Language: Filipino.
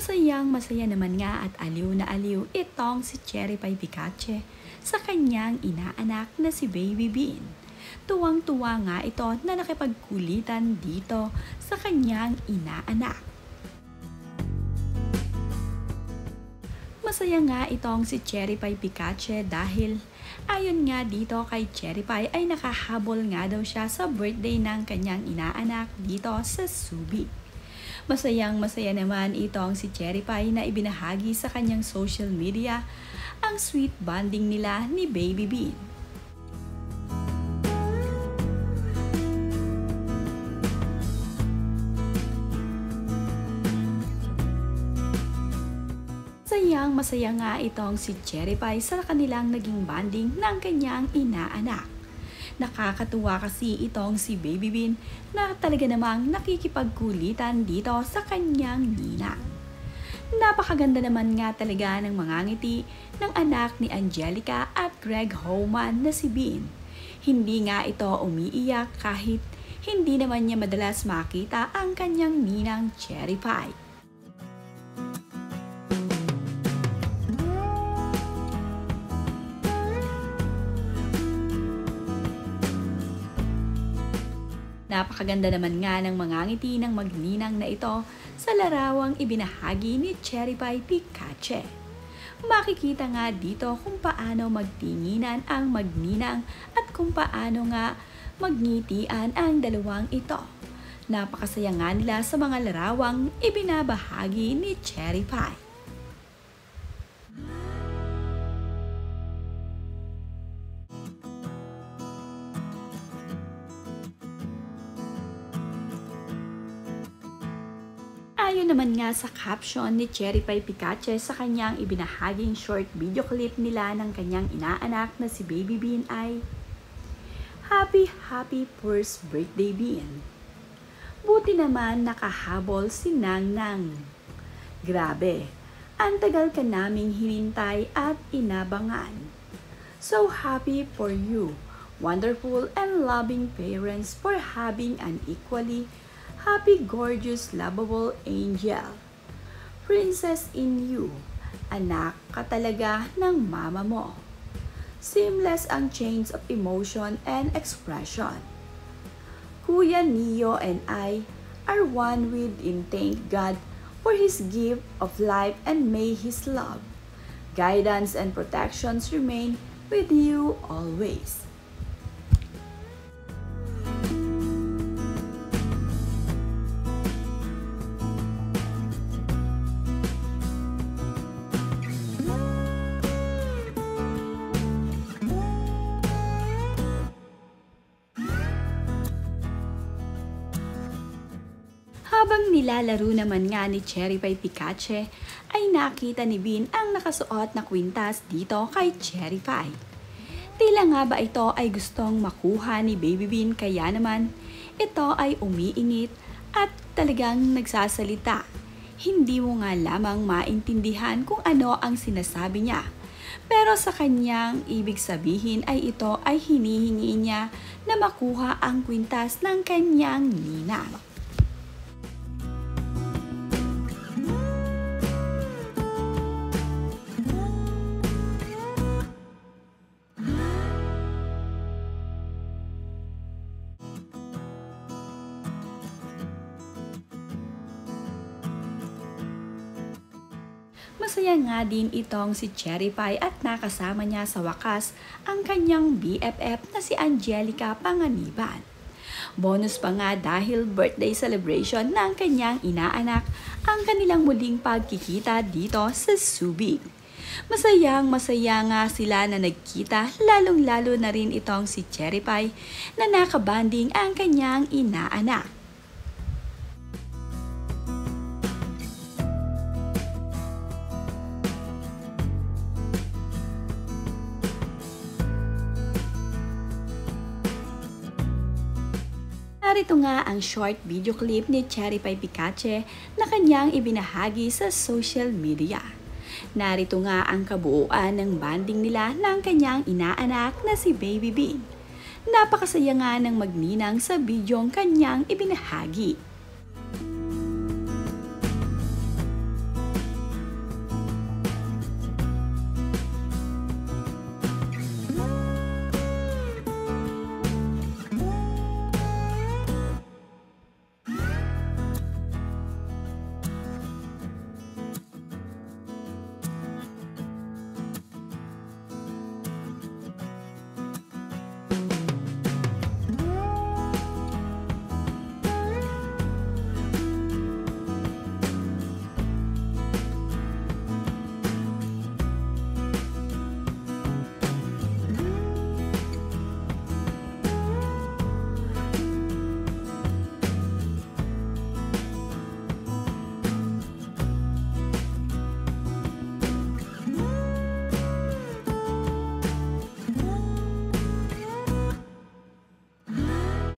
Masayang masaya naman nga at aliw na aliw itong si Cherry Pie Picache sa kanyang inaanak na si Baby Bean. Tuwang-tuwa nga ito na nakipagkulitan dito sa kanyang inaanak. Masaya nga itong si Cherry Pie Picache dahil ayon nga dito kay Cherry Pie ay nakahabol nga daw siya sa birthday ng kanyang inaanak dito sa Subic. Masayang masaya naman itong si Cherry Pie na ibinahagi sa kanyang social media ang sweet bonding nila ni Baby Bean. Masaya nga itong si Cherry Pie sa kanilang naging bonding ng kanyang inaanak. Nakakatuwa kasi itong si Baby Bean na talaga namang nakikipagkulitan dito sa kanyang ninang. Napakaganda naman nga talaga ng mga ngiti ng anak ni Angelica at Greg Homan na si Bean. Hindi nga ito umiiyak kahit hindi naman niya madalas makita ang kanyang ninang Cherry Pie. Napakaganda naman nga ng mga ngiti ng magninang na ito sa larawang ibinahagi ni Cherry Pie Picache. Makikita nga dito kung paano magtinginan ang magninang at kung paano nga magngitian ang dalawang ito. Napakasaya nga nila sa mga larawang ibinabahagi ni Cherry Pie. Ayon naman nga sa caption ni Cherry Pie Picache sa kanyang ibinahaging short video clip nila ng kanyang inaanak na si Baby Bean ay Happy first birthday Bean. Buti naman nakahabol si Nang Nang. Grabe, ang tagal ka naming hinintay at inabangan. So happy for you, wonderful and loving parents for having an equally happy, gorgeous, lovable angel. Princess in you. Anak ka talaga ng mama mo. Seamless ang chains of emotion and expression. Kuya Neo and I are one within. Thank God for His gift of life and may His love, guidance and protections remain with you always. Habang nilalaro naman nga ni Cherry Pie Picache, ay nakita ni Bean ang nakasuot na kwintas dito kay Cherry Pie. Tila nga ba ito ay gustong makuha ni Baby Bean kaya naman ito ay umiingit at talagang nagsasalita. Hindi mo nga lamang maintindihan kung ano ang sinasabi niya. Pero sa kanyang ibig sabihin ay ito ay hinihingi niya na makuha ang kwintas ng kanyang ninang. Masaya nga din itong si Cherry Pie at nakasama niya sa wakas ang kanyang BFF na si Angelica Panganiban. Bonus pa nga dahil birthday celebration ng kanyang inaanak ang kanilang muling pagkikita dito sa Subic. Masayang masaya nga sila na nagkita, lalong-lalo na rin itong si Cherry Pie na nakabanding ang kanyang inaanak. Narito nga ang short video clip ni Cherry Pie Picache na kanyang ibinahagi sa social media. Narito nga ang kabuuan ng bonding nila ng kanyang inaanak na si Baby Bean. Napakasaya nga ng magninang sa bidyong kanyang ibinahagi.